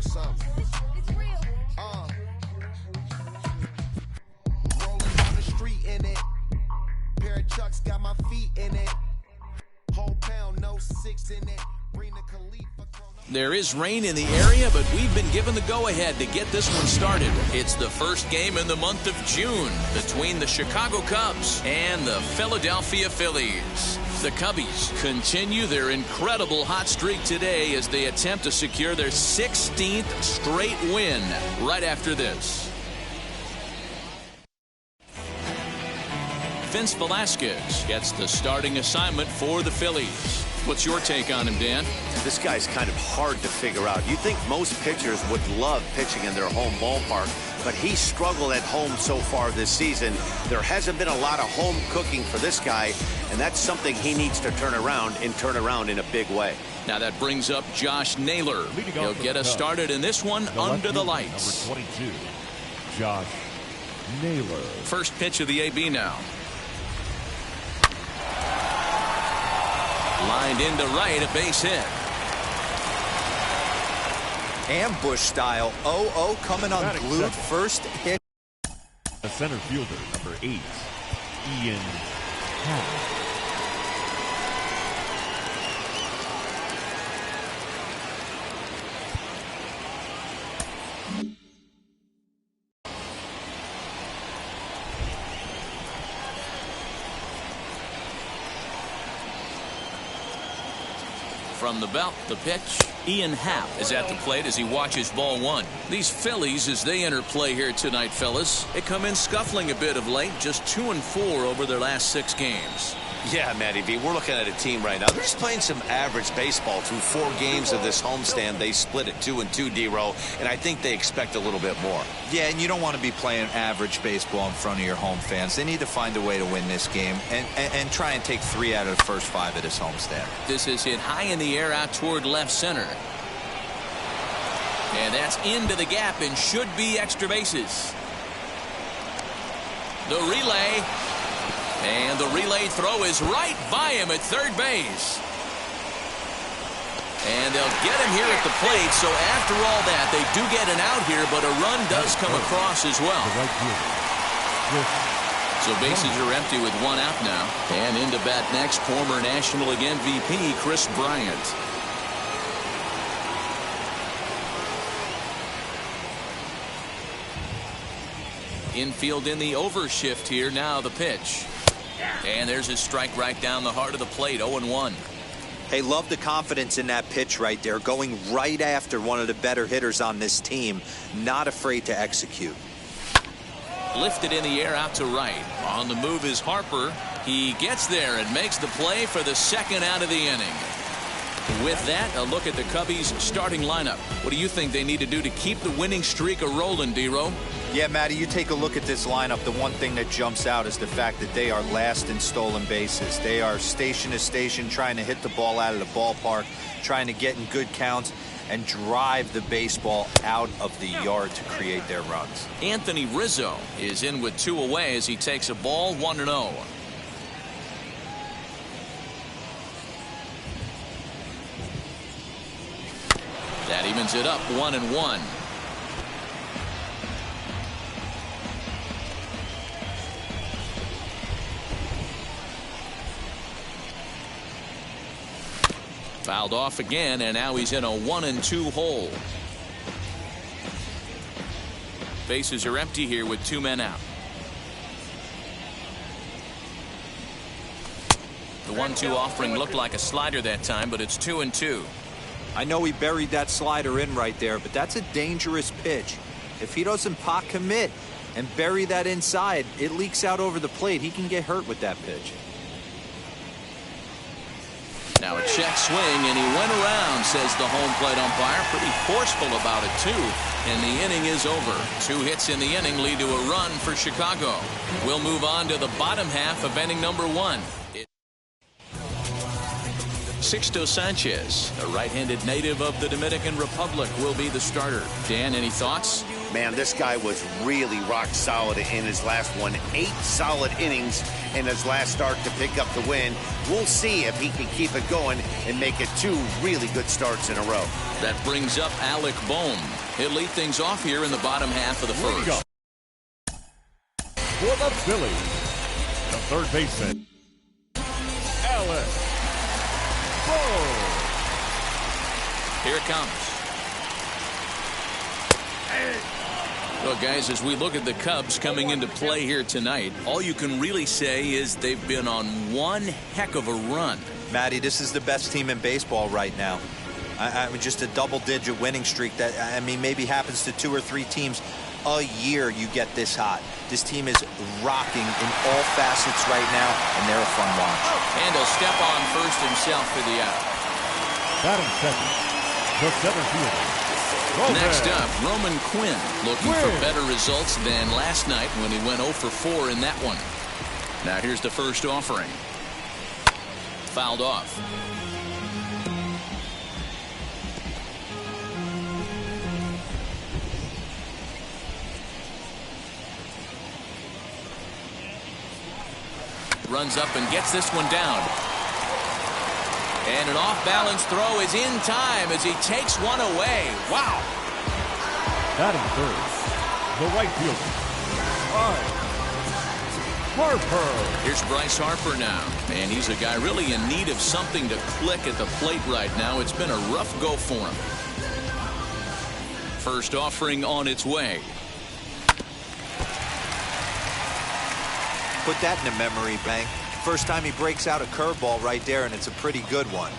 something. Rolling down the street in it. Pair of Chucks got my feet in it. Whole pound, no 6 in it. Bring the Khalifa. There is rain in the area, but we've been given the go-ahead to get this one started. It's the first game in the month of June between the Chicago Cubs and the Philadelphia Phillies. The Cubbies continue their incredible hot streak today as they attempt to secure their 16th straight win right after this. Vince Velasquez gets the starting assignment for the Phillies. What's your take on him, Dan? This guy's kind of hard to figure out. You'd think most pitchers would love pitching in their home ballpark, but he struggled at home so far this season. There hasn't been a lot of home cooking for this guy, and that's something he needs to turn around in a big way. Now that brings up Josh Naylor. He'll get us started in this one under the lights. Number 22, Josh Naylor. First pitch of the AB now. Lined into right, a base hit. Ambush style. 0-0 coming unglued. First hit. The center fielder, number 8, Ian Happ. From the belt, the pitch. Ian Happ is at the plate as he watches ball one. These Phillies, as they enter play here tonight, fellas, they come in scuffling a bit of late, just 2-4 over their last 6 games. Yeah, Matty V, we're looking at a team right now. They're just playing some average baseball through 4 games of this homestand. They split it 2-2, D-Row, and I think they expect a little bit more. Yeah, and you don't want to be playing average baseball in front of your home fans. They need to find a way to win this game and try and take 3 out of the first 5 of this homestand. This is hit high in the air out toward left center. And that's into the gap and should be extra bases. The relay. And the relay throw is right by him at third base. And they'll get him here at the plate. So after all that, they do get an out here, but a run does come across as well. So bases are empty with 1 out now. And into bat next, former National League MVP Chris Bryant. Infield in the overshift here. Now the pitch. And there's his strike right down the heart of the plate. 0-1. Hey, love the confidence in that pitch right there. Going right after one of the better hitters on this team. Not afraid to execute. Lifted in the air out to right. On the move is Harper. He gets there and makes the play for the second out of the inning. With that, a look at the Cubbies' starting lineup. What do you think they need to do to keep the winning streak a-rolling, D-Row? Yeah, Matty, you take a look at this lineup. The one thing that jumps out is the fact that they are last in stolen bases. They are station to station trying to hit the ball out of the ballpark, trying to get in good counts and drive the baseball out of the yard to create their runs. Anthony Rizzo is in with 2 away as he takes a ball 1-0. That evens it up 1-1. Fouled off again, and now he's in a 1-2 hole. Bases are empty here with 2 men out. The 1-2 offering looked like a slider that time, but it's 2-2. I know he buried that slider in right there, but that's a dangerous pitch. If he doesn't pot commit and bury that inside, it leaks out over the plate. He can get hurt with that pitch. Now a check swing, and he went around, says the home plate umpire. Pretty forceful about it, too. And the inning is over. 2 hits in the inning lead to a run for Chicago. We'll move on to the bottom half of inning number 1. Sixto Sanchez, a right-handed native of the Dominican Republic, will be the starter. Dan, any thoughts? Man, this guy was really rock solid in his last one. 8 solid innings in his last start to pick up the win. We'll see if he can keep it going and make it 2 really good starts in a row. That brings up Alec Bohm. He'll lead things off here in the bottom half of the first. For the Phillies, the third baseman, Alec Bohm. Here it comes. Well, guys, as we look at the Cubs coming into play here tonight, all you can really say is they've been on one heck of a run. Matty, this is the best team in baseball right now. I mean, just a double-digit winning streak that, I mean, maybe happens to 2 or 3 teams a year you get this hot. This team is rocking in all facets right now, and they're a fun watch. And he'll step on first himself for the out. Batting second, the center fielder. Next up, Roman Quinn, looking for better results than last night when he went 0 for 4 in that one. Now here's the first offering. Fouled off. Runs up and gets this one down. And an off-balance throw is in time as he takes one away. Wow. Batting third, the right fielder, Harper. Here's Bryce Harper now. And he's a guy really in need of something to click at the plate right now. It's been a rough go for him. First offering on its way. Put that in a memory bank. First time he breaks out a curveball right there, and it's a pretty good one.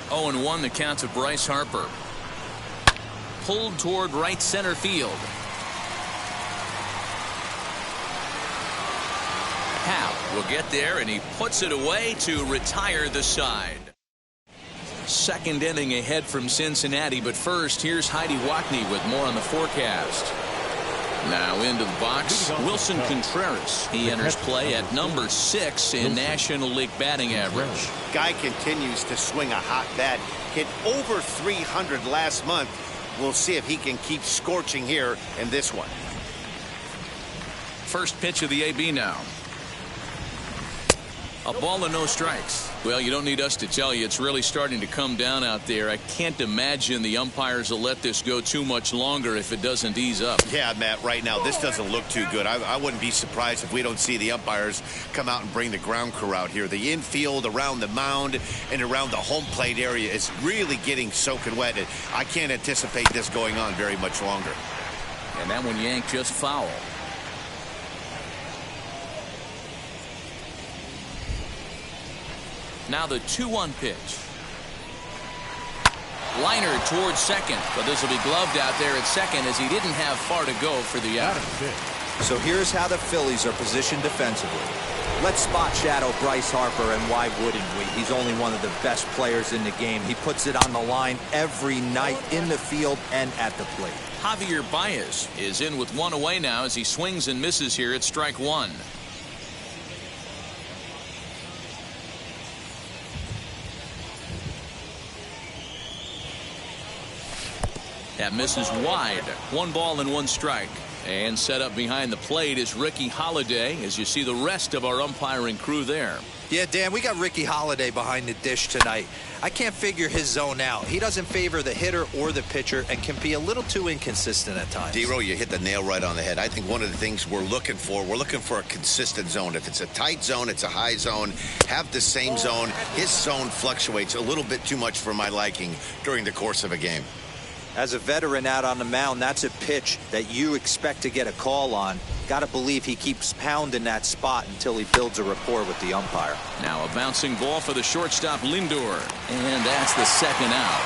0-1 the count to Bryce Harper. Pulled toward right center field. Hal will get there, and he puts it away to retire the side. Second inning ahead from Cincinnati, but first, here's Heidi Wackney with more on the forecast. Now into the box, Wilson Contreras. He enters play at number 6 in National League batting average. Guy continues to swing a hot bat. Hit over 300 last month. We'll see if he can keep scorching here in this one. First pitch of the AB now. A ball and no strikes. Well, you don't need us to tell you it's really starting to come down out there. I can't imagine the umpires will let this go too much longer if it doesn't ease up. Yeah, Matt, right now this doesn't look too good. I wouldn't be surprised if we don't see the umpires come out and bring the ground crew out here. The infield around the mound and around the home plate area is really getting soaking wet. I can't anticipate this going on very much longer. And that one yanked just foul. Now the 2-1 pitch. Liner towards second, but this will be gloved out there at second as he didn't have far to go for the out. So here's how the Phillies are positioned defensively. Let's spot shadow Bryce Harper, and why wouldn't we? He's only one of the best players in the game. He puts it on the line every night in the field and at the plate. Javier Baez is in with one away now as he swings and misses here at strike 1. That misses wide. 1 ball and 1 strike. And set up behind the plate is Ricky Holiday as you see the rest of our umpiring crew there. Yeah, Dan, we got Ricky Holiday behind the dish tonight. I can't figure his zone out. He doesn't favor the hitter or the pitcher and can be a little too inconsistent at times. D-Row, you hit the nail right on the head. I think one of the things we're looking for a consistent zone. If it's a tight zone, it's a high zone. Have the same zone. His zone fluctuates a little bit too much for my liking during the course of a game. As a veteran out on the mound, that's a pitch that you expect to get a call on. Got to believe he keeps pounding that spot until he builds a rapport with the umpire. Now a bouncing ball for the shortstop Lindor, and that's the second out.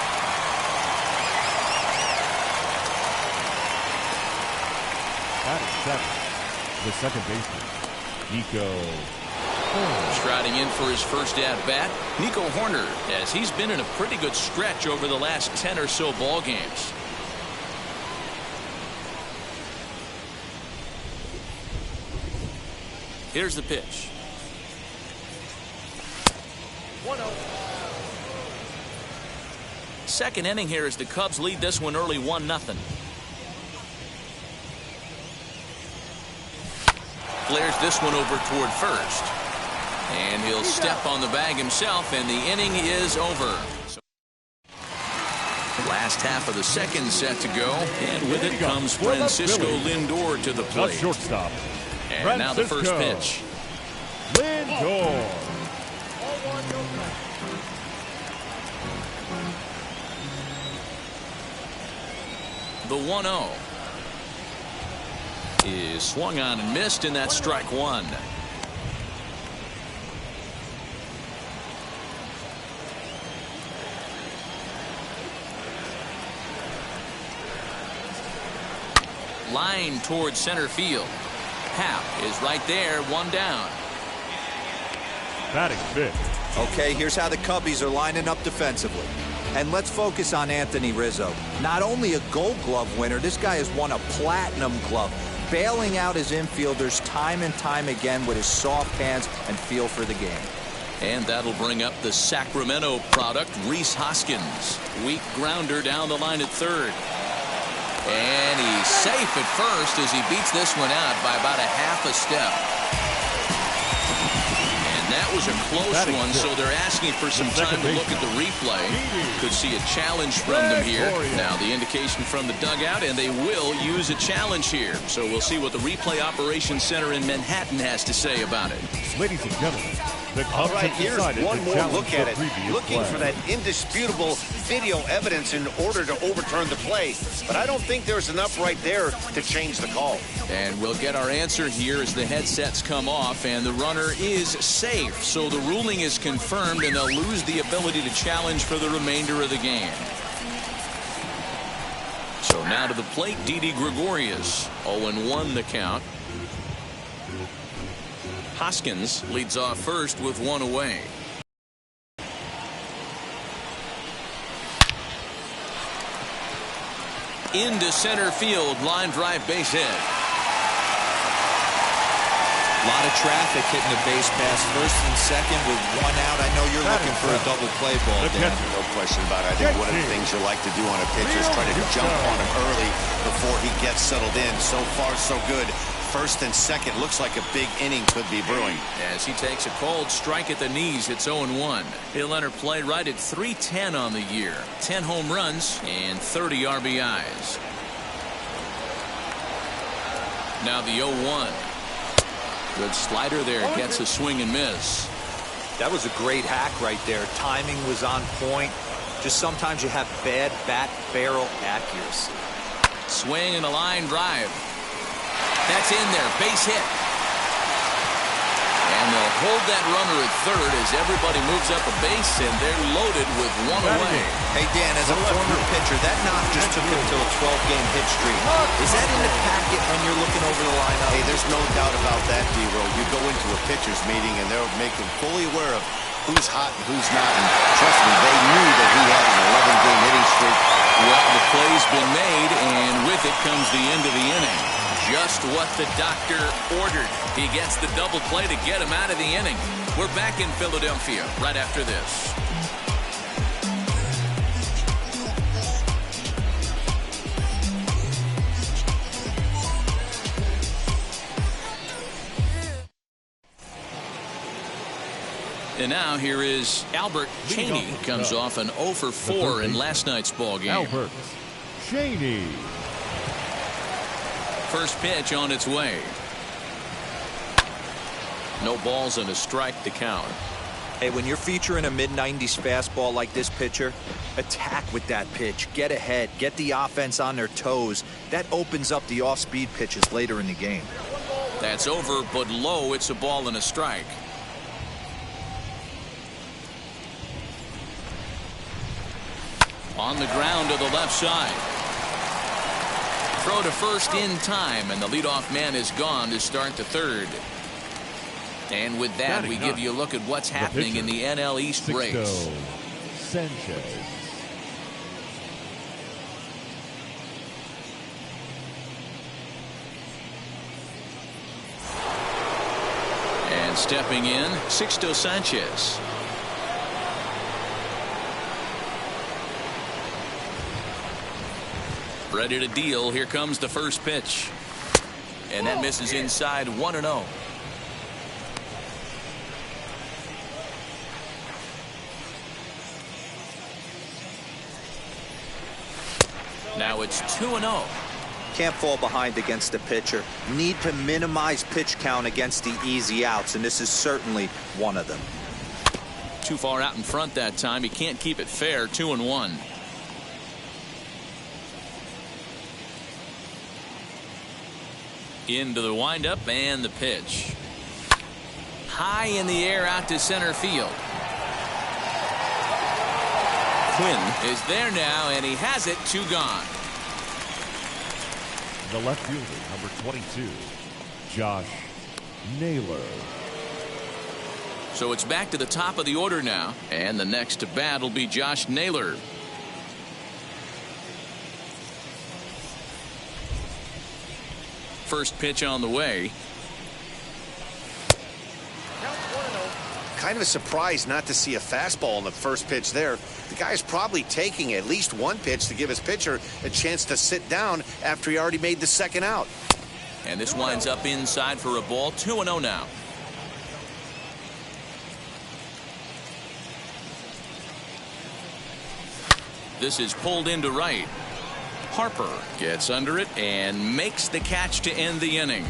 Batting second, the second baseman, Nico. Striding in for his first at-bat, Nico Horner, as he's been in a pretty good stretch over the last 10 or so ball games. Here's the pitch. 1-0. second inning here as the Cubs lead this one early 1-0. Flares this one over toward first. And he'll step on the bag himself, and the inning is over. Last half of the second set to go, and with it comes Francisco Lindor to the plate. Shortstop. And now the first pitch. Lindor. The 1-0 is swung on and missed, and that's strike one. Line towards center field. Happ is right there, one down. Batting fifth. Okay, here's how the Cubbies are lining up defensively. And let's focus on Anthony Rizzo. Not only a Gold Glove winner, this guy has won a Platinum Glove, bailing out his infielders time and time again with his soft hands and feel for the game. And that'll bring up the Sacramento product, Rhys Hoskins. Weak grounder down the line at third. And he's safe at first as he beats this one out by about a half a step. And that was a close one, so they're asking for some time to look at the replay. Could see a challenge from them here. Now the indication from the dugout, and they will use a challenge here. So we'll see what the replay operations center in Manhattan has to say about it. Ladies and gentlemen, the All Cubs right, have here's decided one to more challenge look at the it. previous Looking play. for that indisputable video evidence in order to overturn the play. But I don't think there's enough right there to change the call. And we'll get our answer here as the headsets come off, and the runner is safe. So the ruling is confirmed, and they'll lose the ability to challenge for the remainder of the game. So now to the plate, Didi Gregorius. 0-1 the count. Hoskins leads off first with one away. Into center field, line drive, base hit. A lot of traffic hitting the base pass first and second with one out. I know you're looking for a double play ball, Dan. No question about it. I think one of the things you like to do on a pitch is try to jump on him early before he gets settled in. So far, so good. First and second, looks like a big inning could be brewing. As he takes a cold strike at the knees, it's 0-1. He'll enter play right at .310 on the year. 10 home runs and 30 RBIs. Now the 0-1. Good slider there, gets a swing and miss. That was a great hack right there. Timing was on point. Just sometimes you have bad bat barrel accuracy. Swing and a line drive. That's in there, base hit. And they'll hold that runner at third as everybody moves up a base, and they're loaded with one away. Hey, Dan, as a former pitcher, that knock just took him to a 12-game hit streak. Is that in the packet when you're looking over the lineup? Hey, there's no doubt about that, D-Roll. You go into a pitcher's meeting, and they'll make him fully aware of who's hot and who's not. And trust me, they knew that he had an 11-game hitting streak. Well, the play's been made, and with it comes the end of the inning. Just what the doctor ordered. He gets the double play to get him out of the inning. We're back in Philadelphia right after this. And now here is Albert Cheney. Comes off an 0 for 4 in last night's ball game. Albert Cheney. First pitch on its way. No balls and a strike to count. Hey, when you're featuring a mid-90s fastball like this pitcher, attack with that pitch. Get ahead. Get the offense on their toes. That opens up the off-speed pitches later in the game. That's over, but low. It's a ball and a strike. On the ground to the left side. Throw to first in time, and the leadoff man is gone to start the third. And with that, we give you a look at what's happening in the NL East race. Sanchez. And stepping in, Sixto Sanchez. Ready to deal. Here comes the first pitch. And that misses inside 1-0. Now it's 2-0. Can't fall behind against the pitcher. Need to minimize pitch count against the easy outs, and this is certainly one of them. Too far out in front that time. He can't keep it fair. 2-1. Into the windup and the pitch. High in the air out to center field. Quinn is there now, and he has it. 2 gone. The left fielder, number 22, Josh Naylor. So it's back to the top of the order now, and the next to bat will be Josh Naylor. First pitch on the way. Kind of a surprise not to see a fastball on the first pitch there. The guy's probably taking at least one pitch to give his pitcher a chance to sit down after he already made the second out. And this winds up inside for a ball. 2-0 now. This is pulled into right. Harper gets under it and makes the catch to end the inning.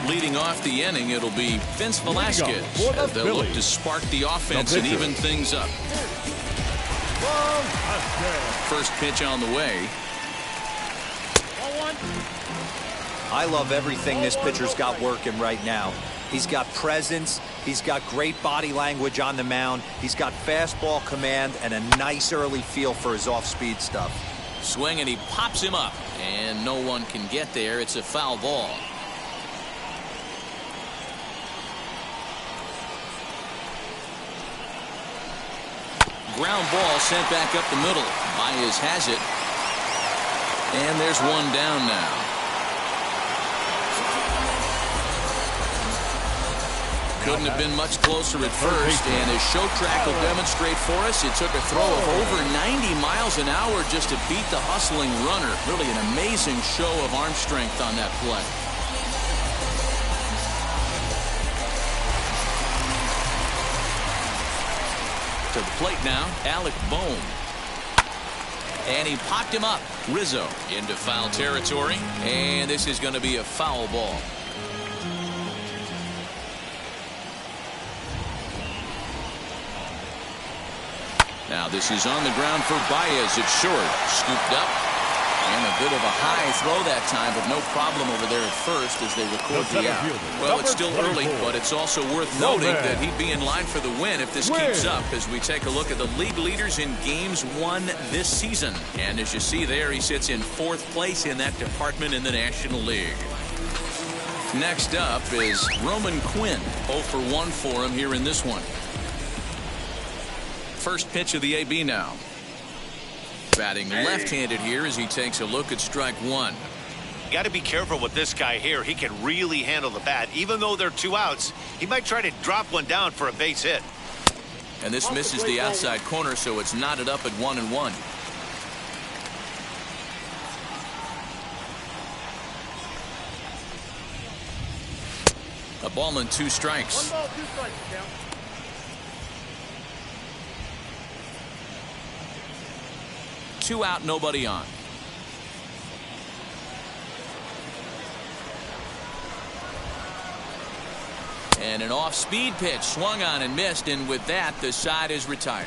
Leading off the inning, it'll be Vince Velasquez as they'll look to spark the offense and even things up. First pitch on the way. I love everything this pitcher's got working right now. He's got presence. He's got great body language on the mound. He's got fastball command and a nice early feel for his off-speed stuff. Swing, and he pops him up, and no one can get there. It's a foul ball. Ground ball sent back up the middle. Baez has it. And there's one down now. Couldn't have been much closer at first, and as show track will demonstrate for us, it took a throw of over 90 miles an hour just to beat the hustling runner. Really an amazing show of arm strength on that play. To the plate now, Alec Bohm. And he popped him up. Rizzo into foul territory, and this is going to be a foul ball. Now this is on the ground for Baez. It's short. Scooped up. And a bit of a high throw that time, but no problem over there at first as they record the out. Well, it's still early, but it's also worth noting that he'd be in line for the win if this keeps up as we take a look at the league leaders in games won this season. And as you see there, he sits in 4th place in that department in the National League. Next up is Roman Quinn. 0 for 1 for him here in this one. First pitch of the AB now. Batting left-handed here as he takes a look at strike 1. You got to be careful with this guy here. He can really handle the bat. Even though they're 2 outs, he might try to drop one down for a base hit. And this misses the outside corner, so it's knotted up at 1-1. A ball and 2 strikes. 1 ball, 2 strikes, count. Two out, nobody on. And an off-speed pitch swung on and missed, and with that, the side is retired.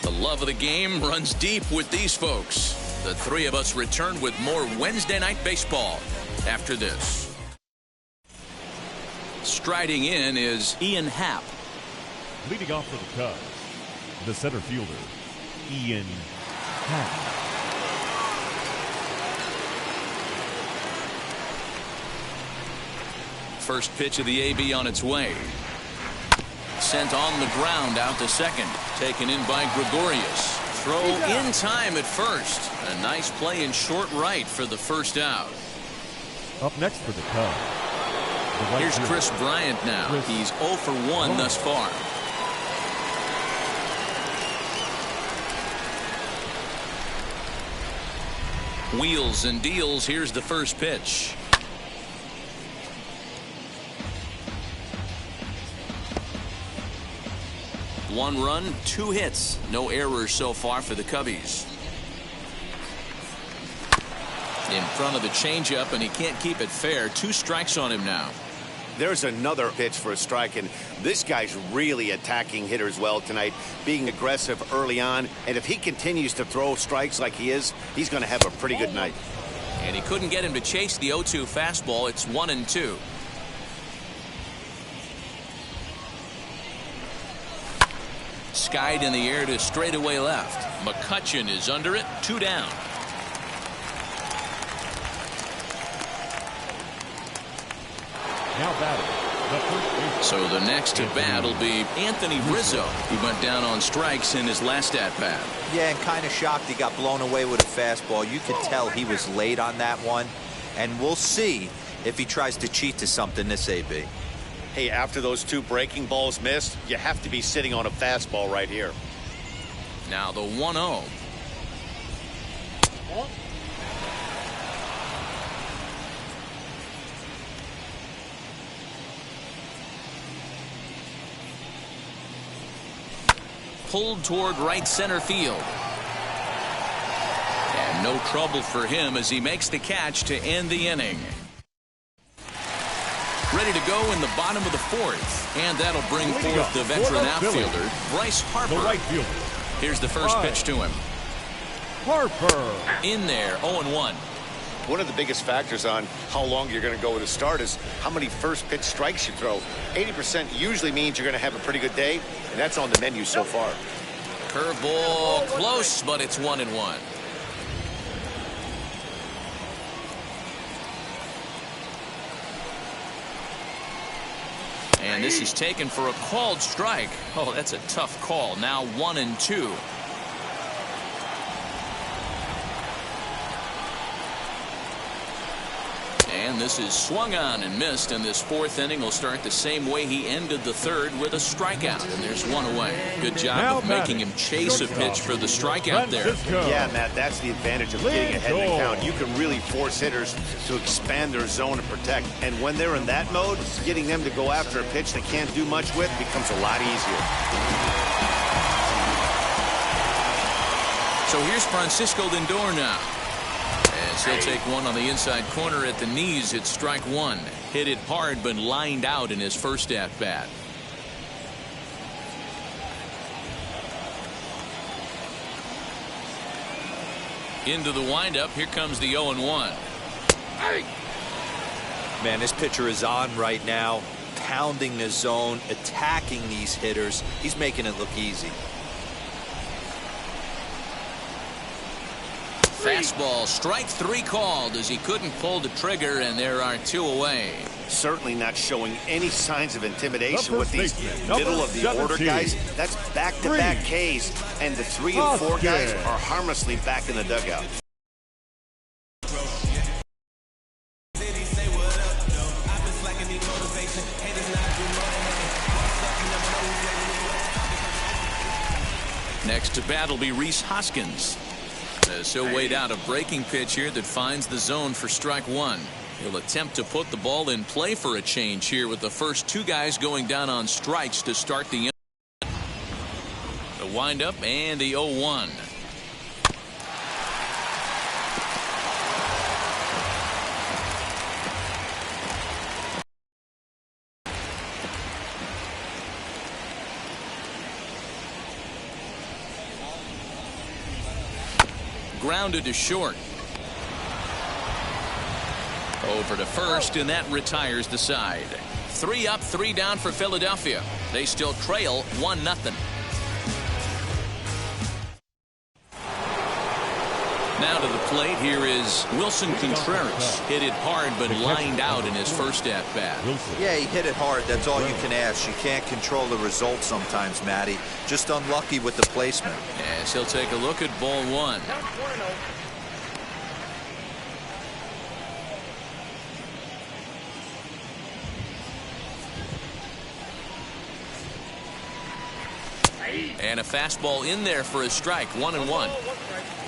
The love of the game runs deep with these folks. The 3 of us return with more Wednesday Night Baseball after this. Striding in is Ian Happ. Leading off for the Cubs, the center fielder, Ian Happ. First pitch of the AB on its way. Sent on the ground out to second. Taken in by Gregorius. Throw in time at first. A nice play in short right for the first out. Up next for the Cubs. Here's Chris Bryant now. He's 0 for 1 thus far. Wheels and deals. Here's the first pitch. One run, 2 hits. No errors so far for the Cubbies. In front of the changeup, and he can't keep it fair. 2 strikes on him now. There's another pitch for a strike, and this guy's really attacking hitters well tonight, being aggressive early on. And if he continues to throw strikes like he is, he's going to have a pretty good night. And he couldn't get him to chase the 0-2 fastball. It's 1-2. Skied in the air to straightaway left. McCutchen is under it. 2 down. Now batting, the first baseman. So the next to bat will be Anthony Rizzo. He went down on strikes in his last at-bat. Yeah, and kind of shocked he got blown away with a fastball. You could tell he was late on that one. And we'll see if he tries to cheat to something this AB. Hey, after those 2 breaking balls missed, you have to be sitting on a fastball right here. Now the 1-0. Pulled toward right center field. And no trouble for him as he makes the catch to end the inning. Ready to go in the bottom of the 4th. And that'll bring forth the veteran outfielder, Bryce Harper. The right fielder. Here's the first pitch to him. Harper. In there, 0-1. One of the biggest factors on how long you're going to go with a start is how many first pitch strikes you throw. 80% usually means you're going to have a pretty good day, and that's on the menu so far. Curveball close, but it's 1-1. And this is taken for a called strike. Oh, that's a tough call. Now 1-2. And this is swung on and missed, and this 4th inning will start the same way he ended the 3rd with a strikeout, and there's 1 away. Good job of making him chase a pitch for the strikeout there. Yeah, Matt, that's the advantage of getting ahead in the count. You can really force hitters to expand their zone and protect, and when they're in that mode, getting them to go after a pitch they can't do much with becomes a lot easier. So here's Francisco Lindor now. As he'll take one on the inside corner at the knees. It's strike 1. Hit it hard, but lined out in his first at-bat. Into the windup. Here comes the 0-1. Man, this pitcher is on right now, pounding the zone, attacking these hitters. He's making it look easy. Fastball, strike 3 called as he couldn't pull the trigger, and there are 2 away. Certainly not showing any signs of intimidation with these middle of the order guys. That's back-to-back Ks, and the 3 and 4 guys are harmlessly back in the dugout. Next to bat will be Rhys Hoskins. As he'll wait out a breaking pitch here that finds the zone for strike 1. He'll attempt to put the ball in play for a change here with the first 2 guys going down on strikes to start the inning. The windup and the 0-1. Grounded to short. Over to first, and that retires the side. 3 up, 3 down for Philadelphia. They still trail 1-0. Now to the plate, here is Wilson Contreras. Hit it hard, but lined out in his first at-bat. Yeah, he hit it hard. That's all you can ask. You can't control the result sometimes, Matty. Just unlucky with the placement. Yes, he'll take a look at ball 1. And a fastball in there for a strike. 1-1.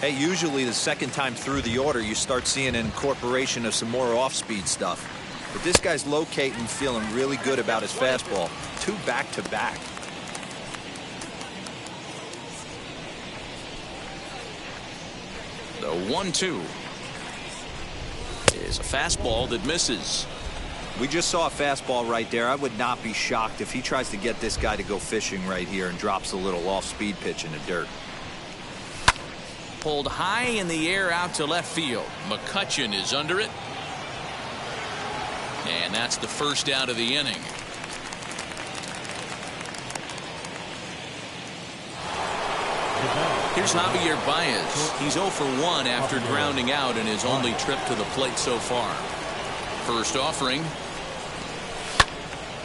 Hey, usually the second time through the order, you start seeing an incorporation of some more off-speed stuff. But this guy's locating, feeling really good about his fastball. 2 back-to-back. The 1-2 is a fastball that misses. We just saw a fastball right there. I would not be shocked if he tries to get this guy to go fishing right here and drops a little off-speed pitch in the dirt. Pulled high in the air out to left field. McCutchen is under it. And that's the first out of the inning. Here's Javier Baez. He's 0 for 1 after grounding out in his only trip to the plate so far. First offering.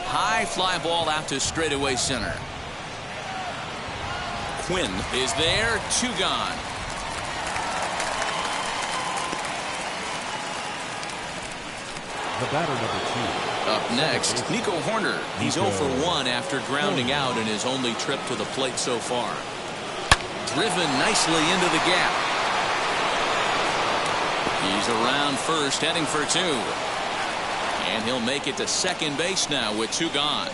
High fly ball out to straightaway center. Quinn is there. 2 gone. The batter, number 2. Up next, Nico Horner. He's 0 for 1 after grounding out in his only trip to the plate so far. Driven nicely into the gap. He's around first, heading for 2. And he'll make it to second base now with 2 gone.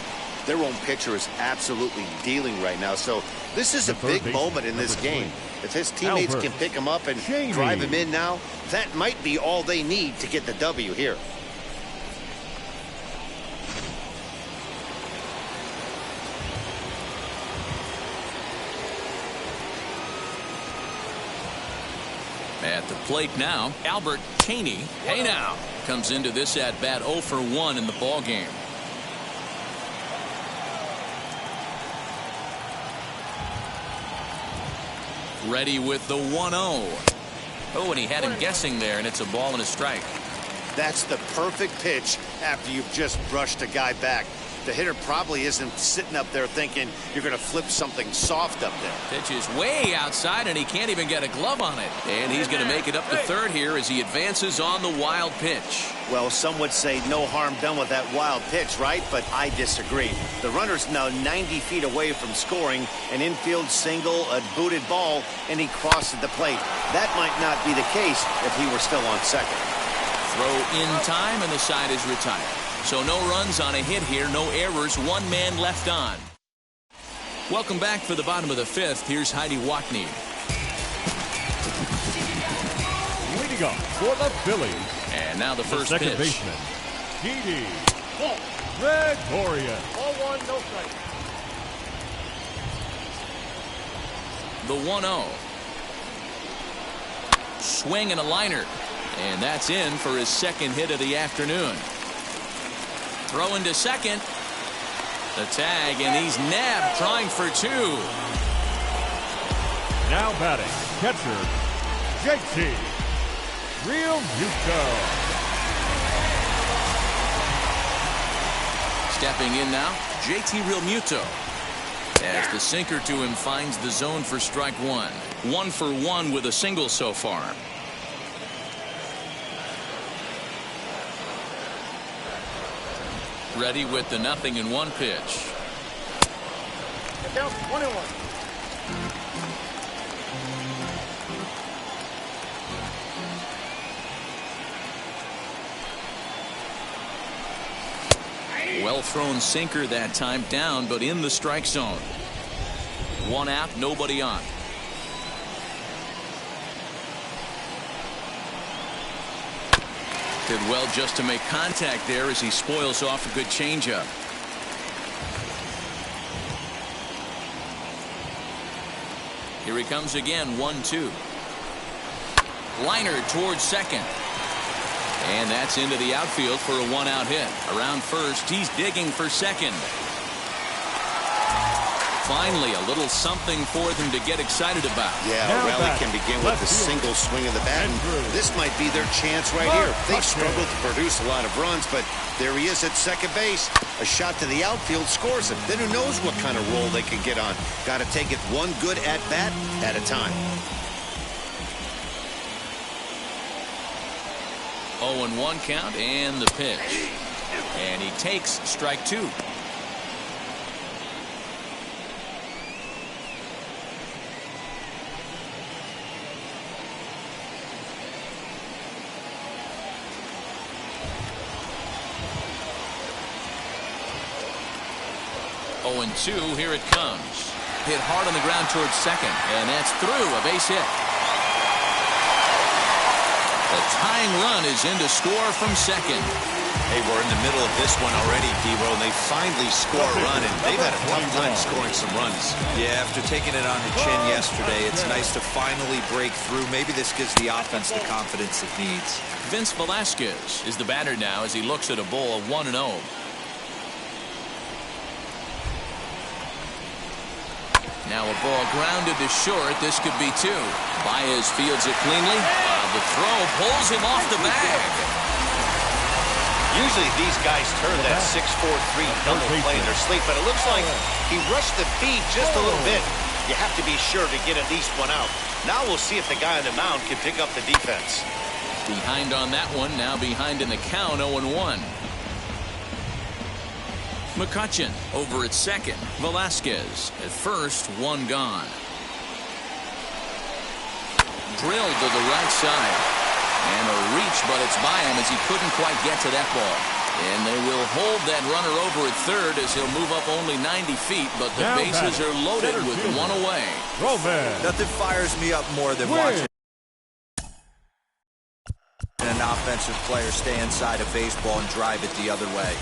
Their own pitcher is absolutely dealing right now, so this is a big moment in this game. If his teammates can pick him up and drive him in now, that might be all they need to get the W here. At the plate now, Albert Cheney. Hey now, comes into this at bat 0 for 1 in the ball game. Ready with the 1-0. Oh, and he had him guessing there, and it's a ball and a strike. That's the perfect pitch after you've just brushed a guy back. The hitter probably isn't sitting up there thinking you're going to flip something soft up there. Pitch is way outside, and he can't even get a glove on it. And he's going to make it up to third here as he advances on the wild pitch. Well, some would say no harm done with that wild pitch, right? But I disagree. The runner's now 90 feet away from scoring. An infield single, a booted ball, and he crosses the plate. That might not be the case if he were still on second. Throw in time, and the side is retired. So no runs on a hit here, no errors, 1 man left on. Welcome back for the bottom of the 5th. Here's Heidi Watney. Leading off for the Phillies. And now the first second pitch. Baseman, Didi Gregorius. Ball 1, no strike. The 1-0. Swing and a liner. And that's in for his second hit of the afternoon. Throw into second. The tag, and he's nabbed, trying for 2. Now batting, catcher, JT Realmuto. Stepping in now, JT Realmuto. As the sinker to him finds the zone for strike 1. 1 for 1 with a single so far. Ready with the 0-1 pitch. Count 1-1. Well thrown sinker that time, down but in the strike zone. 1 out, nobody on. Did well just to make contact there as he spoils off a good changeup. Here he comes again, 1-2. Liner towards second. And that's into the outfield for a 1-out hit. Around first, he's digging for second. Finally, a little something for them to get excited about. Yeah, a rally can begin with a single swing of the bat. And this might be their chance right here. They've struggled to produce a lot of runs, but there he is at second base. A shot to the outfield scores him. Then who knows what kind of roll they can get on. Got to take it one good at-bat at a time. 0-1 count and the pitch. And he takes strike 2. 0-2, here it comes. Hit hard on the ground towards second, and that's through, a base hit. The tying run is in to score from second. Hey, we're in the middle of this one already, D-Ro, and they finally score a run, and they've had a tough time scoring some runs. Yeah, after taking it on the chin yesterday, it's nice to finally break through. Maybe this gives the offense the confidence it needs. Vince Velasquez is the batter now as he looks at a ball of 1-0. Now a ball grounded to short. This could be two. Baez fields it cleanly. The throw pulls him off the bag. Usually these guys turn that 6-4-3 double play in their sleep, but it looks like he rushed the feed just a little bit. You have to be sure to get at least one out. Now we'll see if the guy on the mound can pick up the defense. Behind on that one, now behind in the count, 0-1. McCutchen over at second. Velasquez at first, one gone. Drilled to the right side. And a reach, but it's by him as he couldn't quite get to that ball. And they will hold that runner over at third as he'll move up only 90 feet, but the bases are loaded with one away. Nothing fires me up more than watching an offensive player stay inside a baseball and drive it the other way.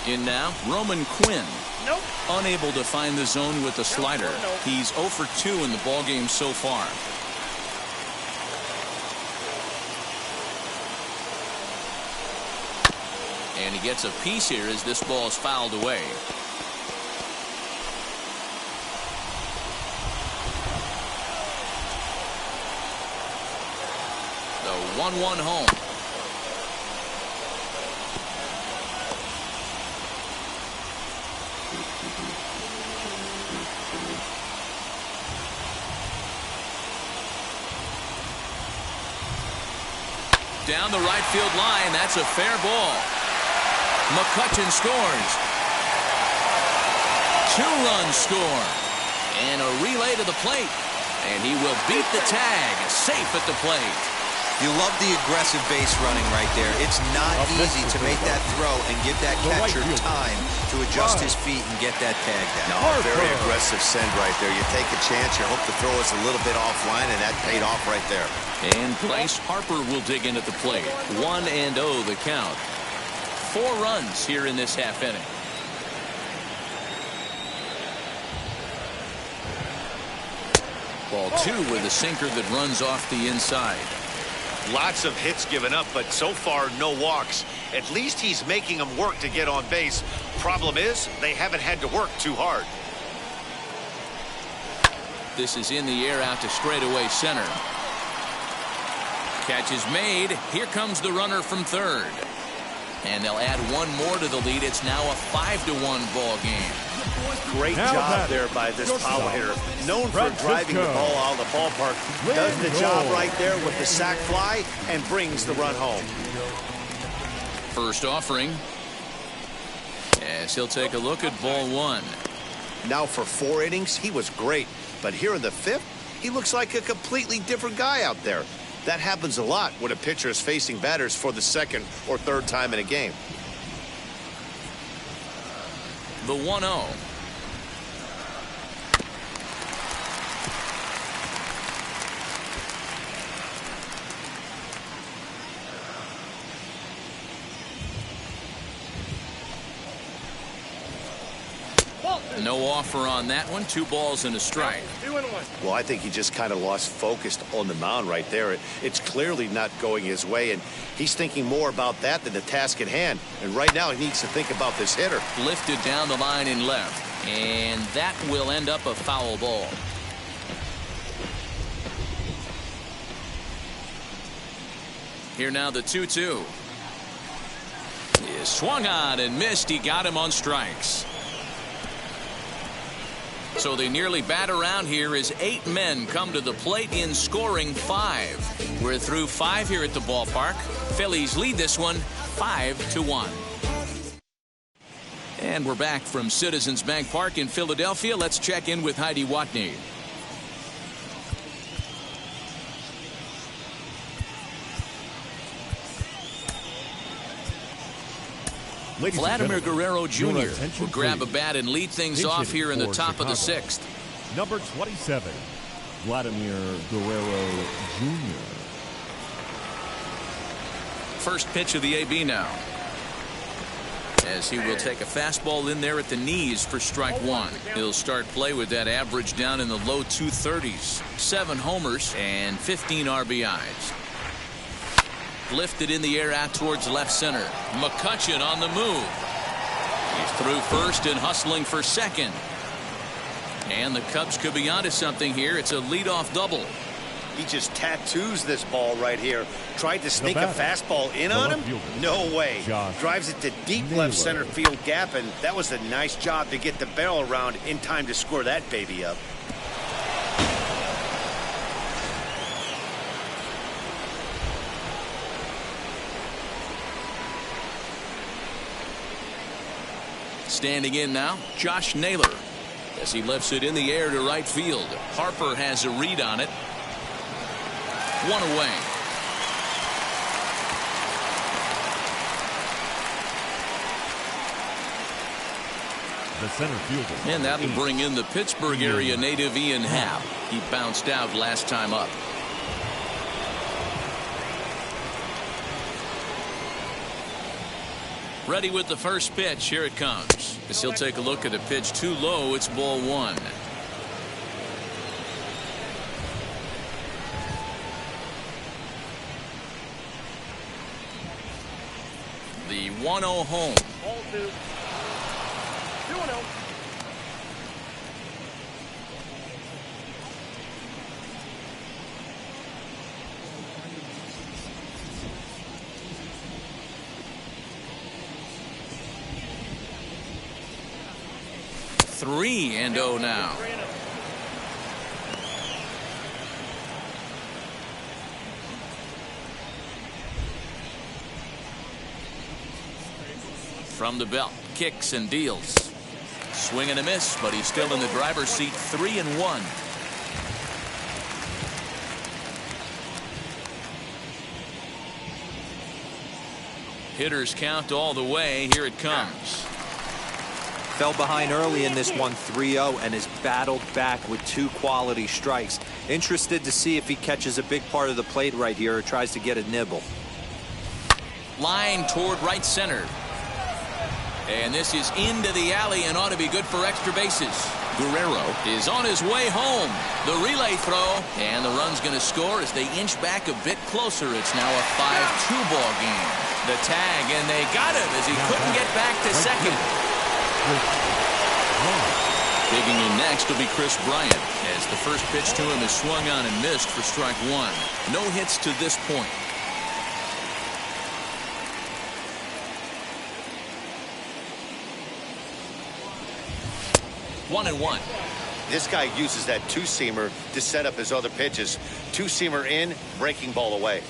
In now, Roman Quinn. Nope. Unable to find the zone with the slider. He's 0 for 2 in the ballgame so far. And he gets a piece here as this ball is fouled away. The 1-1 home. Down the right field line. That's a fair ball. McCutchen scores. 2 runs score. And a relay to the plate. And he will beat the tag. Safe at the plate. You love the aggressive base running right there. It's not easy to make that throw and give that catcher time to adjust his feet and get that tag down. No, very aggressive send right there. You take a chance, you hope the throw is a little bit offline, and that paid off right there. And Bryce Harper will dig in at the plate. 1-0 the count. 4 runs here in this half inning. Ball 2 with a sinker that runs off the inside. Lots of hits given up, but so far no walks. At least he's making them work to get on base. Problem is, they haven't had to work too hard. This is in the air out to straightaway center. Catch is made. Here comes the runner from third. And they'll add 1 more to the lead. It's now a 5-1 ball game. Great job there by this power hitter. Known for driving the ball out of the ballpark. Does the job right there with the sac fly and brings the run home. First offering. As he'll take a look at ball 1. Now for 4 innings, he was great. But here in the 5th, he looks like a completely different guy out there. That happens a lot when a pitcher is facing batters for the 2nd or 3rd time in a game. The 1-0. No offer on that one. 2 balls and a strike. Well, I think he just kind of lost focus on the mound right there. It's clearly not going his way, and he's thinking more about that than the task at hand. And right now he needs to think about this hitter. Lifted down the line in left. And that will end up a foul ball. Here now the 2-2. He swung on and missed. He got him on strikes. So they nearly bat around here as 8 men come to the plate in scoring 5. We're through 5 here at the ballpark. Phillies lead this one 5-1. And we're back from Citizens Bank Park in Philadelphia. Let's check in with Heidi Watney. Vladimir Guerrero Jr. will grab a bat and lead things off here in the top of the 6th. Number 27, Vladimir Guerrero Jr. First pitch of the AB now, as he will take a fastball in there at the knees for strike 1. He'll start play with that average down in the low 230s. 7 homers and 15 RBIs. Lifted in the air out towards left center. McCutchen on the move. He's through first and hustling for second. And the Cubs could be onto something here. It's a leadoff double. He just tattoos this ball right here. Tried to sneak a fastball in on him? No way. Drives it to deep left center field gap, and that was a nice job to get the barrel around in time to score that baby up. Standing in now, Josh Naylor, as he lifts it in the air to right field. Harper has a read on it. 1 away. The center fielder. And that'll bring in the Pittsburgh area native Ian Happ. He bounced out last time up. Ready with the first pitch. Here it comes. As he'll take a look at a pitch too low. It's ball 1. The 1-0 home. Ball 2. 2-0. Three and 0 now. From the belt, kicks and deals. Swing and a miss, but he's still in the driver's seat. 3-1. Hitters count all the way. Here it comes. Fell behind early in this one, 3-0, and has battled back with 2 quality strikes. Interested to see if he catches a big part of the plate right here or tries to get a nibble. Line toward right center. And this is into the alley and ought to be good for extra bases. Guerrero is on his way home. The relay throw, and the run's going to score as they inch back a bit closer. It's now a 5-2 ball game. The tag, and they got him as he couldn't get back to second. Digging in next will be Chris Bryant, as the first pitch to him is swung on and missed for strike 1. No hits to this point. One and 1. This guy uses that two-seamer to set up his other pitches. Two-seamer in, breaking ball away.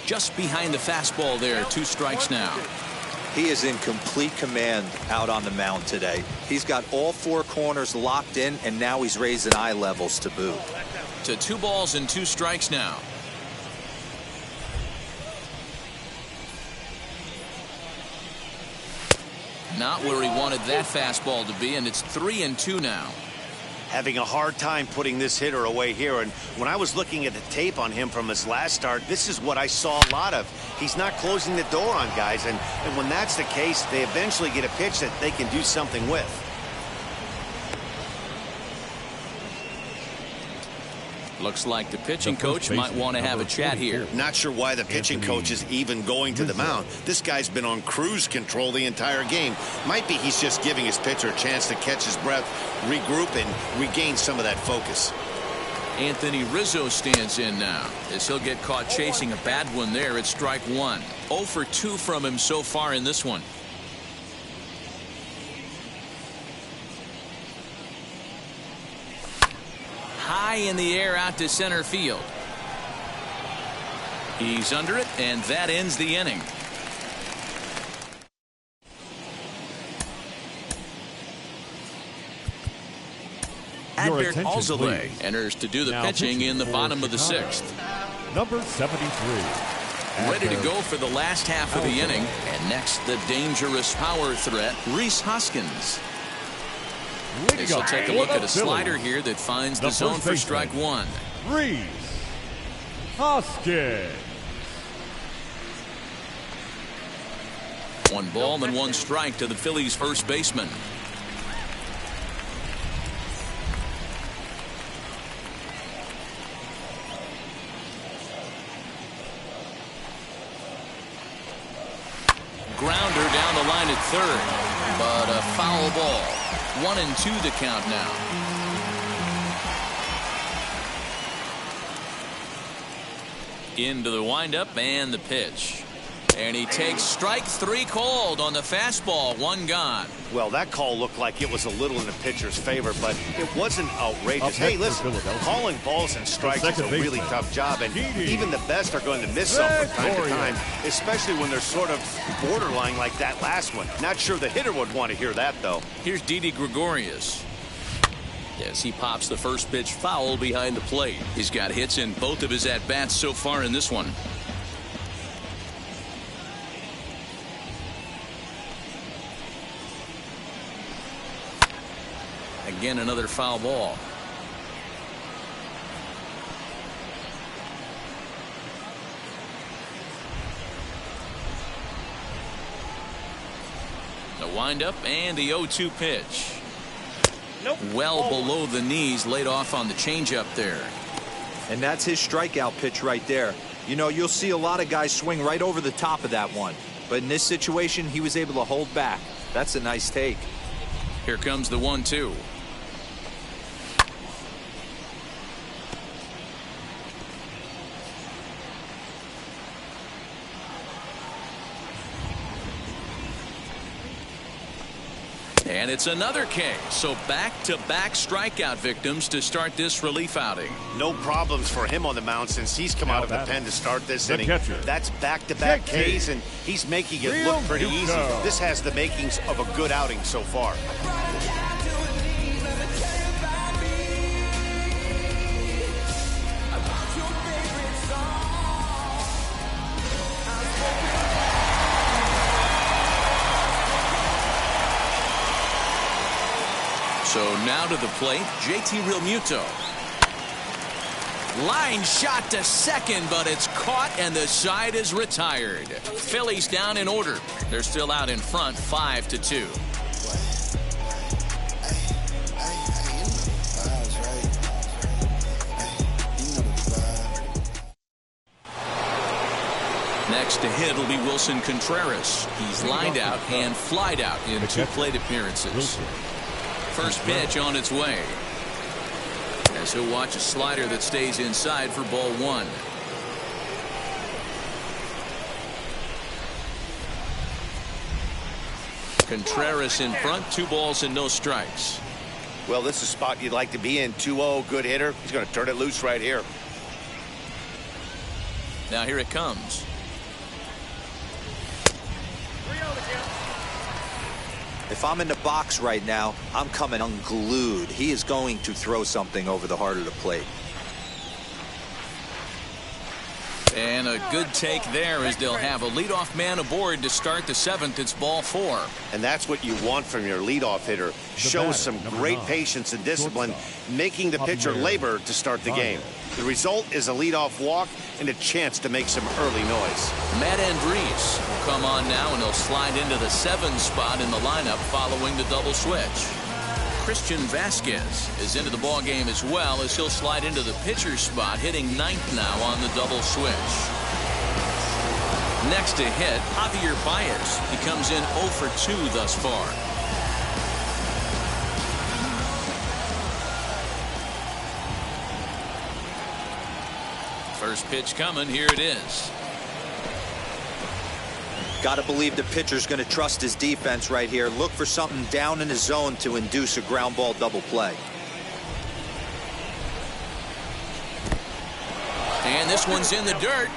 Just behind the fastball there. 2 strikes now. He is in complete command out on the mound today. He's got all 4 corners locked in, and now he's raising eye levels to boot. To 2 balls and 2 strikes now. Not where he wanted that fastball to be, and it's 3-2 now. Having a hard time putting this hitter away here, and when I was looking at the tape on him from his last start, this is what I saw a lot of. He's not closing the door on guys, and when that's the case, they eventually get a pitch that they can do something with. Looks like the pitching coach might want to have a chat here. Not sure why the pitching coach is even going to the mound. This guy's been on cruise control the entire game. Might be he's just giving his pitcher a chance to catch his breath, regroup, and regain some of that focus. Anthony Rizzo stands in now, as he'll get caught chasing a bad one there at strike 1. 0 for 2 from him so far in this one. high in the air out to center field. He's under it, and that ends the inning. Adbert Alzolay enters to do the pitching in the bottom of the 6th. Number 73. Ready to go for the last half of the inning. And next, the dangerous power threat, Rhys Hoskins. He'll take a look at a slider here that finds the zone for strike 1. Rhys Hoskins. 1 ball and 1 strike to the Phillies first baseman. Grounder down the line at third, but a foul ball. 1-2 the count now. Into the windup and the pitch. And he takes strike 3 called on the fastball. 1 gone. Well, that call looked like it was a little in the pitcher's favor, but it wasn't outrageous. Hey, listen, calling balls and strikes is a really tough job, and even the best are going to miss some from time to time, especially when they're sort of borderline like that last one. Not sure the hitter would want to hear that, though. Here's Didi Gregorius. Yes, he pops the first pitch foul behind the plate. He's got hits in both of his at-bats so far in this one. Again, another foul ball. The windup and the 0-2 pitch. Well below the knees, laid off on the changeup there. And that's his strikeout pitch right there. You know, you'll see a lot of guys swing right over the top of that one. But in this situation, he was able to hold back. That's a nice take. Here comes the 1-2. And it's another K. So back-to-back strikeout victims to start this relief outing. No problems for him on the mound since he's come out of the pen to start this inning. That's back-to-back Ks, and he's making it look pretty easy. This has the makings of a good outing so far. So now to the plate, JT Realmuto. Line shot to second, but it's caught and the side is retired. Phillies down in order. They're still out in front, 5-2. Next to hit will be Wilson Contreras. He's lined out and flied out in 2 plate appearances. First pitch on its way. As he'll watch a slider that stays inside for ball 1. Contreras in front, 2 balls and no strikes. Well, this is a spot you'd like to be in. 2-0, good hitter. He's going to turn it loose right here. Now here it comes. If I'm in the box right now, I'm coming unglued. He is going to throw something over the heart of the plate. And a good take there as they'll have a leadoff man aboard to start the 7th. It's ball 4. And that's what you want from your leadoff hitter. Shows some great patience and discipline, making the pitcher labor to start the game. The result is a leadoff walk and a chance to make some early noise. Matt Andriese will come on now, and he'll slide into the 7 spot in the lineup following the double switch. Christian Vasquez is into the ball game as well, as he'll slide into the pitcher spot, hitting 9th now on the double switch. Next to hit, Javier Baez. He comes in 0 for 2 thus far. First pitch coming. Here it is. Got to believe the pitcher's going to trust his defense right here. Look for something down in his zone to induce a ground ball double play. And this one's in the dirt.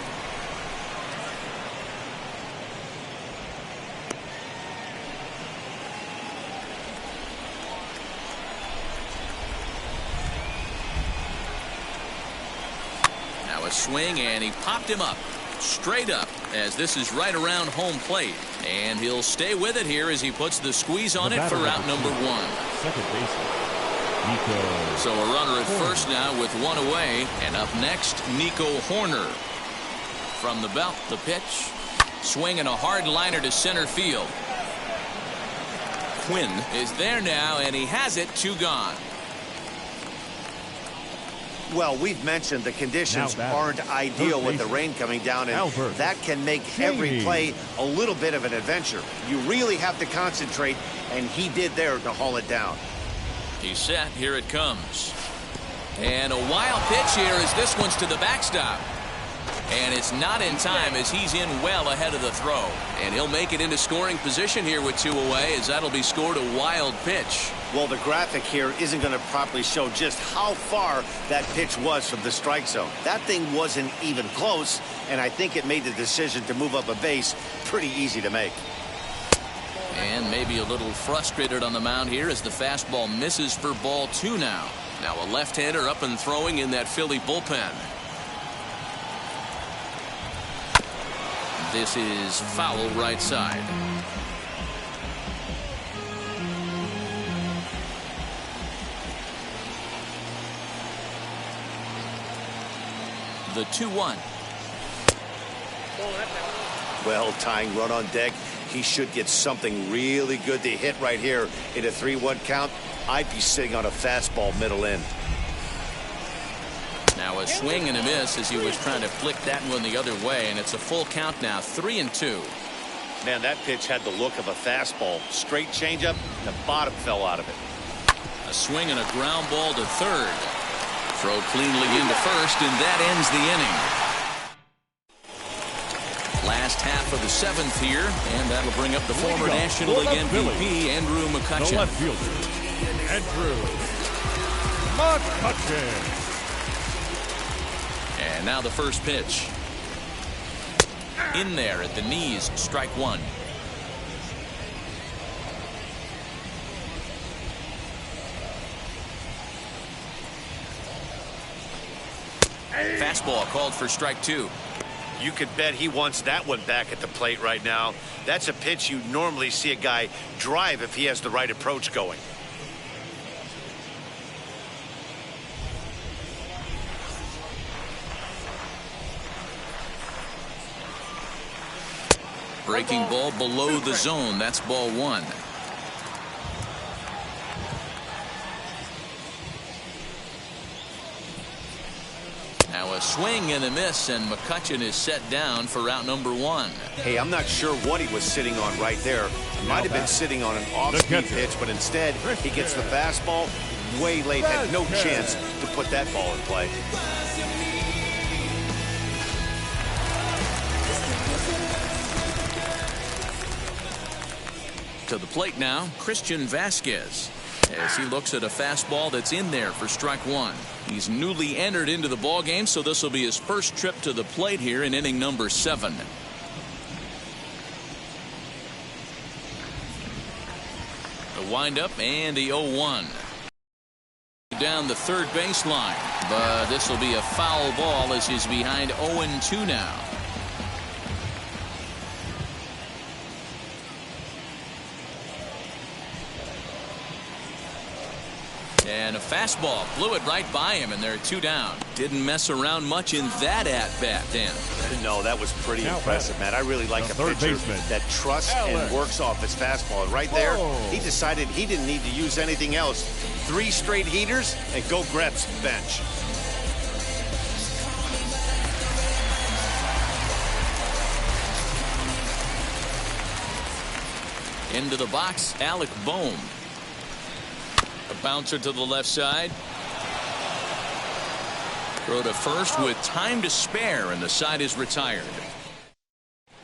Now a swing, and he popped him up. Straight up, as this is right around home plate. And he'll stay with it here as he puts the squeeze on it for out number 1. Second baseman, Nico. So a runner at first now with 1 away. And up next, Nico Horner. From the belt, the pitch. Swinging a hard liner to center field. Quinn is there now, and he has it. 2 gone. Well, we've mentioned the conditions aren't ideal with the rain coming down, and that can make every play a little bit of an adventure. You really have to concentrate, and he did there to haul it down. He's set. Here it comes. And a wild pitch here as this one's to the backstop. And it's not in time as he's in well ahead of the throw. And he'll make it into scoring position here with 2 away, as that'll be scored a wild pitch. Well, the graphic here isn't going to properly show just how far that pitch was from the strike zone. That thing wasn't even close, and I think it made the decision to move up a base pretty easy to make. And maybe a little frustrated on the mound here as the fastball misses for ball 2 now. Now a left-hander up and throwing in that Philly bullpen. This is foul right side. The 2-1. Well, tying run on deck. He should get something really good to hit right here in a 3-1 count. I'd be sitting on a fastball middle in. Now a swing and a miss as he was trying to flick that one the other way, and it's a full count now. 3-2. Man, that pitch had the look of a fastball. Straight changeup, the bottom fell out of it. A swing and a ground ball to third. Throw cleanly into first, and that ends the inning. Last half of the 7th here, and that'll bring up the former National League MVP, Andrew McCutchen. The left fielder, Andrew McCutchen. And now the first pitch. In there at the knees, strike 1. Fastball called for strike 2. You could bet he wants that one back at the plate right now. That's a pitch you normally see a guy drive if he has the right approach going. Breaking ball below the zone. That's ball 1. Now a swing and a miss, and McCutchen is set down for out number 1. Hey, I'm not sure what he was sitting on right there. He might have been sitting on an off-speed pitch, but instead he gets the fastball way late. Had no chance to put that ball in play. To the plate now, Christian Vasquez, as he looks at a fastball that's in there for strike 1. He's newly entered into the ball game, so this will be his first trip to the plate here in inning number 7. The windup and the 0-1. Down the third baseline, but this will be a foul ball as he's behind 0-2 now. And a fastball blew it right by him, and there are 2 down. Didn't mess around much in that at-bat, Dan. No, that was pretty impressive, man. I really like a pitcher that trusts and works off his fastball. And right there, he decided he didn't need to use anything else. 3 straight heaters, and go grab some bench. Into the box, Alec Bohm. A bouncer to the left side. Throw to first with time to spare, and the side is retired.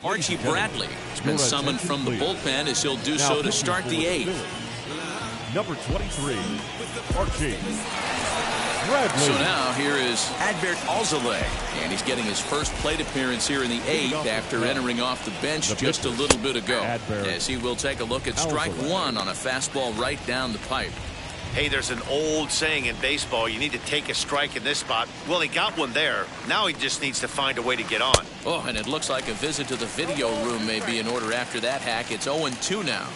Archie Bradley has been summoned from the bullpen as he'll do so to start the 8th. Number 23, Archie Bradley. So now here is Adbert Alzolay, and he's getting his first plate appearance here in the 8th after entering off the bench just a little bit ago. As he will take a look at strike one on a fastball right down the pipe. Hey, there's an old saying in baseball, you need to take a strike in this spot. Well, he got one there. Now he just needs to find a way to get on. Oh, and it looks like a visit to the video room may be in order after that hack. It's 0-2 now.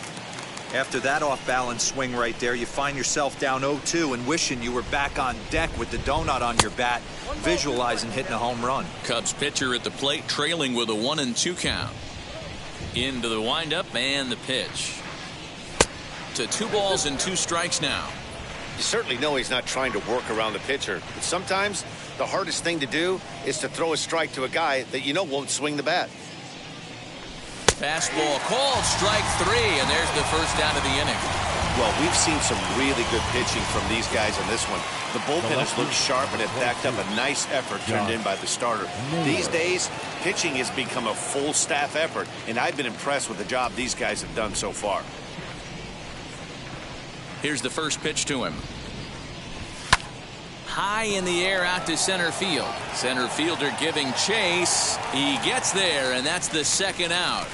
After that off-balance swing right there, you find yourself down 0-2 and wishing you were back on deck with the donut on your bat, visualizing hitting a home run. Cubs pitcher at the plate, trailing with a 1-2 count. Into the windup and the pitch. To 2 balls and 2 strikes now. You certainly know he's not trying to work around the pitcher, but sometimes the hardest thing to do is to throw a strike to a guy that you know won't swing the bat. Fastball called, strike 3, and there's the first out of the inning. Well, we've seen some really good pitching from these guys in this one. The bullpen has looked sharp and have backed up a nice effort turned in by the starter. These days, pitching has become a full staff effort, and I've been impressed with the job these guys have done so far. Here's the first pitch to him. High in the air out to center field. Center fielder giving chase. He gets there, and that's the second out.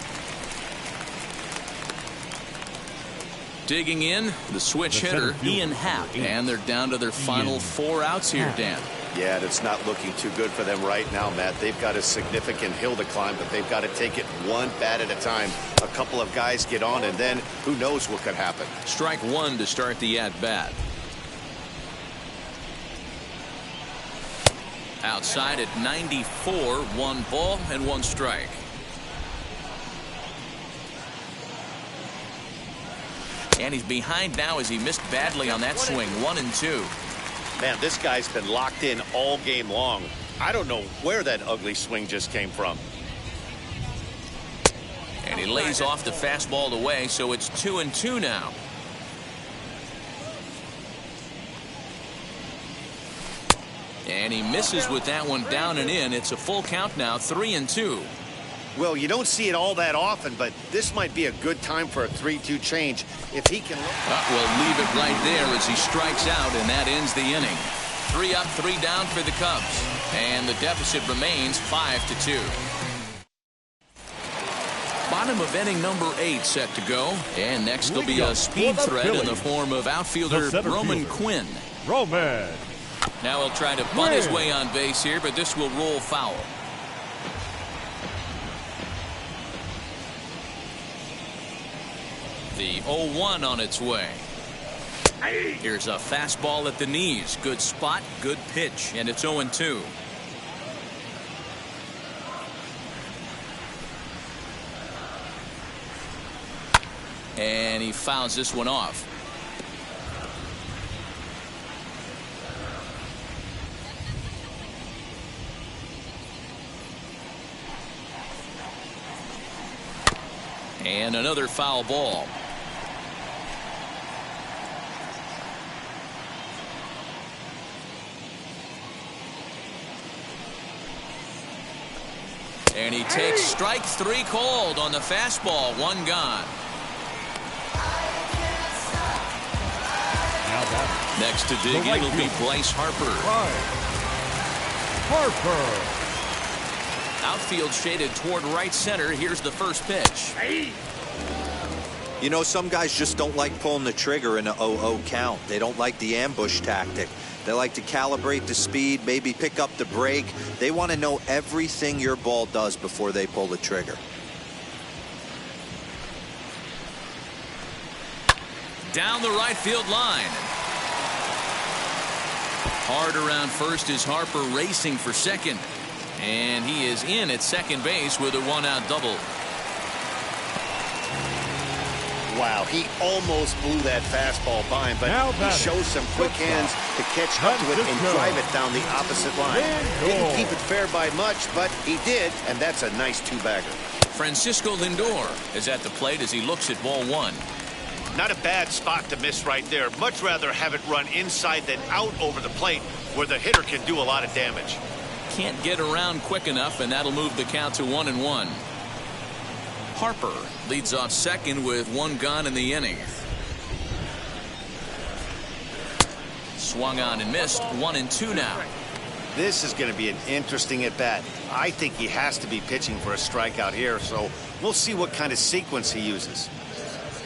Digging in, the switch hitter, Ian Happ. And they're down to their final 4 outs here, Dan. Yeah, and it's not looking too good for them right now, Matt. They've got a significant hill to climb, but they've got to take it one bat at a time. A couple of guys get on, and then who knows what could happen. Strike 1 to start the at-bat. Outside at 94, 1 ball and 1 strike. And he's behind now as he missed badly on that swing. 1-2. Man, this guy's been locked in all game long. I don't know where that ugly swing just came from. And he lays off the fastball away, so it's 2-2 now. And he misses with that one down and in. It's a full count now, 3-2. Well, you don't see it all that often, but this might be a good time for a 3-2 change if he can. We'll leave it right there as he strikes out, and that ends the inning. 3 up, 3 down for the Cubs, and the deficit remains 5-2. Bottom of inning number 8 set to go, and next will be a speed threat in the form of outfielder Roman Quinn. Roman. Now he'll try to bunt his way on base here, but this will roll foul. The 0-1 on its way. Here's a fastball at the knees. Good spot, good pitch, and it's 0-2. And he fouls this one off. And another foul ball. And he takes strike 3 called on the fastball. 1 gone. Next to dig in will be Bryce Harper. Outfield shaded toward right center. Here's the first pitch. You know, some guys just don't like pulling the trigger in a 0-0 count. They don't like the ambush tactic. They like to calibrate the speed, maybe pick up the brake. They want to know everything your ball does before they pull the trigger. Down the right field line. Hard around first is Harper racing for second. And he is in at second base with a 1-out double. Wow, he almost blew that fastball by him, but he shows some quick hands to catch up to it and drive it down the opposite line. Didn't keep it fair by much, but he did, and that's a nice 2-bagger. Francisco Lindor is at the plate as he looks at ball 1. Not a bad spot to miss right there. Much rather have it run inside than out over the plate where the hitter can do a lot of damage. Can't get around quick enough, and that'll move the count to 1-1. Harper leads off second with 1 gone in the inning. swung on and missed. 1-2 now. This is going to be an interesting at-bat. I think he has to be pitching for a strikeout here, so we'll see what kind of sequence he uses.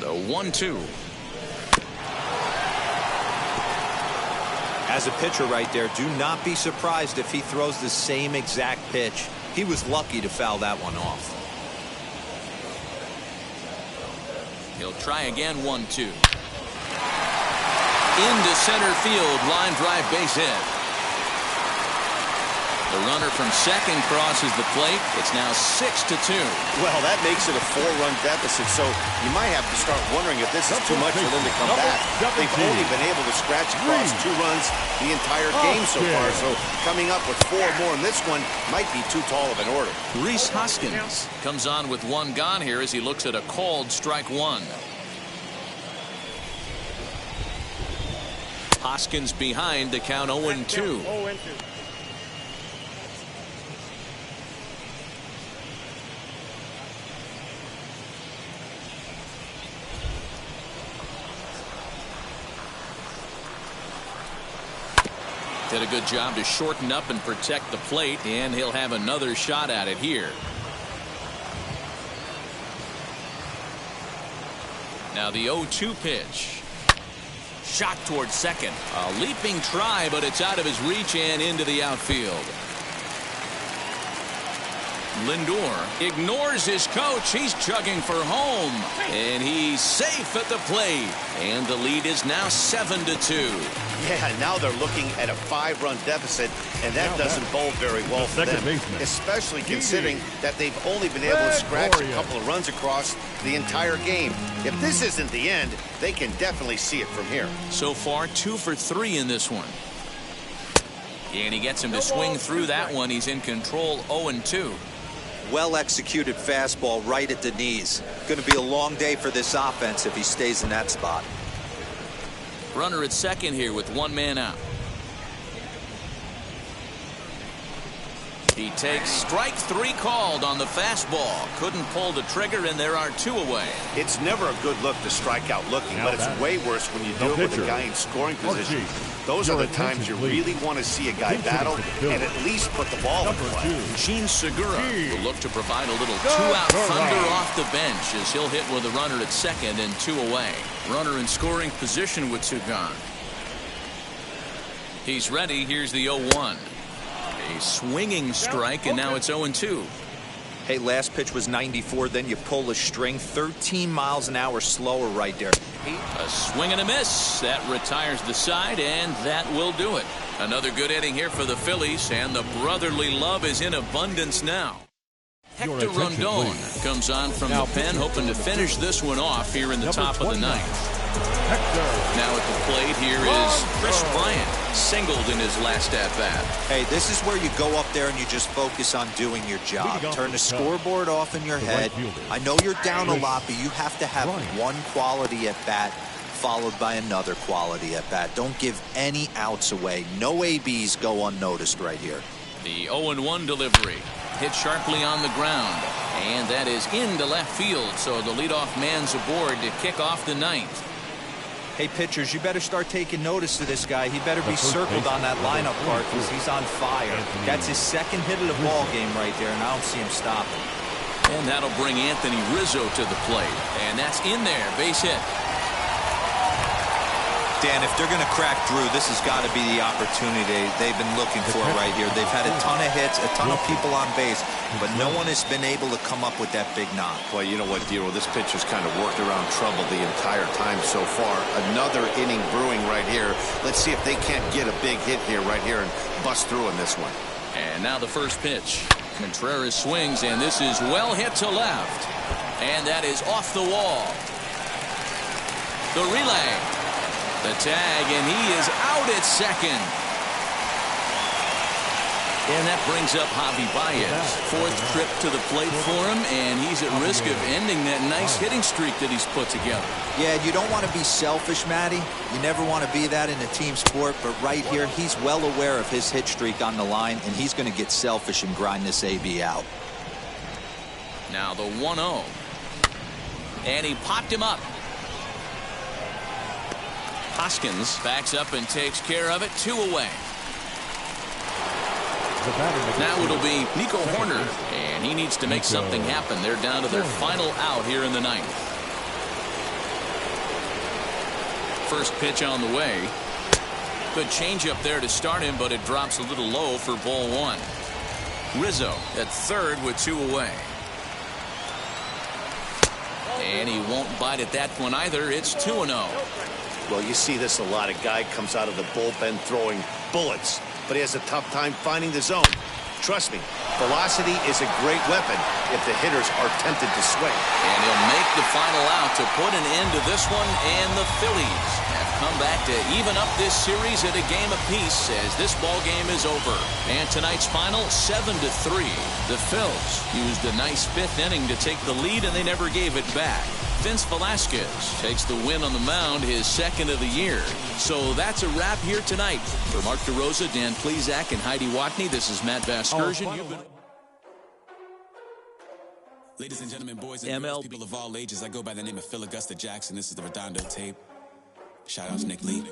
The 1-2. As a pitcher right there, do not be surprised if he throws the same exact pitch. He was lucky to foul that one off. He'll try again. 1-2. Into center field. Line drive, base hit. The runner from second crosses the plate. It's now 6-2. Well, that makes it a 4-run deficit, so you might have to start wondering if this is too much for them to come back. They've only been able to scratch across 2 runs the entire game so far, so coming up with 4 more in this one might be too tall of an order. Rhys Hoskins comes on with 1 gone here as he looks at a called strike 1. Hoskins behind the count. 0-2. Did a good job to shorten up and protect the plate, and he'll have another shot at it here. Now the 0-2 pitch. Shot towards second. A leaping try, but it's out of his reach and into the outfield. Lindor ignores his coach. He's chugging for home, and he's safe at the plate. And the lead is now 7-2. Yeah, now they're looking at a 5-run deficit, and that doesn't bode very well for them, especially considering that they've only been able to scratch a couple of runs across the entire game. If this isn't the end, they can definitely see it from here. So far, 2 for 3 in this one. And he gets him to swing through that one. He's in control. 0-2. Well executed fastball right at the knees. Going to be a long day for this offense if he stays in that spot. Runner at second here with 1 man out. He takes strike 3 called on the fastball. Couldn't pull the trigger, and there are 2 away. It's never a good look to strike out looking, but it's way worse when you do it with a guy in scoring position. Those are the times you really want to see a guy battle and at least put the ball in play. Gene Segura will look to provide a little 2-out thunder off the bench as he'll hit with a runner at second and 2 away. Runner in scoring position with 2 gone. He's ready. Here's the 0-1. A swinging strike, and now it's 0-2. Hey, last pitch was 94, then you pull a string 13 miles an hour slower right there. A swing and a miss. That retires the side, and that will do it. Another good inning here for the Phillies, and the brotherly love is in abundance now. Hector Rondon comes on from the pen, hoping to finish this one off here in the top of the 9th. Now at the plate here is Chris Bryant, singled in his last at-bat. Hey, this is where you go up there and you just focus on doing your job. Turn the scoreboard off in your head. I know you're down a lot, but you have to have one quality at-bat followed by another quality at-bat. Don't give any outs away. No ABs go unnoticed right here. The 0-1 delivery. Hit sharply on the ground. And that is into left field, so the leadoff man's aboard to kick off the 9th. Hey, pitchers, you better start taking notice of this guy. He better be circled on that lineup part because he's on fire. That's his 2nd hit of the ball game right there, and I don't see him stopping. And that'll bring Anthony Rizzo to the plate. And that's in there. Base hit. Dan, if they're going to crack through, this has got to be the opportunity they've been looking for right here. They've had a ton of hits, a ton of people on base, but no one has been able to come up with that big knock. Well, you know what, Dero, this pitcher's kind of worked around trouble the entire time so far. Another inning brewing right here. Let's see if they can't get a big hit here right here and bust through in this one. And now the first pitch. Contreras swings, and this is well hit to left. And that is off the wall. The relay. The tag, and he is out at second. And that brings up Javi Baez. 4th trip to the plate for him, and he's at risk of ending that nice hitting streak that he's put together. Yeah, you don't want to be selfish, Matty. You never want to be that in a team sport, but right here, he's well aware of his hit streak on the line, and he's going to get selfish and grind this AB out. Now the 1-0. And he popped him up. Hoskins backs up and takes care of it. 2 away. Now it'll be Nico Horner, and he needs to make something happen. They're down to their final out here in the 9th. First pitch on the way. Good changeup there to start him, but it drops a little low for ball 1. Rizzo at third with 2 away. And he won't bite at that one either. It's 2-0. Well, you see this a lot. A guy comes out of the bullpen throwing bullets, but he has a tough time finding the zone. Trust me, velocity is a great weapon if the hitters are tempted to swing. And he'll make the final out to put an end to this one, and the Phillies have come back to even up this series at a game apiece as this ball game is over. And tonight's final, 7-3. The Phils used a nice 5th inning to take the lead, and they never gave it back. Vince Velasquez takes the win on the mound, his 2nd of the year. So that's a wrap here tonight. For Mark DeRosa, Dan Plesac, and Heidi Watney, this is Matt Vasgersian. Ladies and gentlemen, boys and girls, people of all ages, I go by the name of Phil Augusta Jackson. This is the Redondo tape. Shout out to Nick Lee.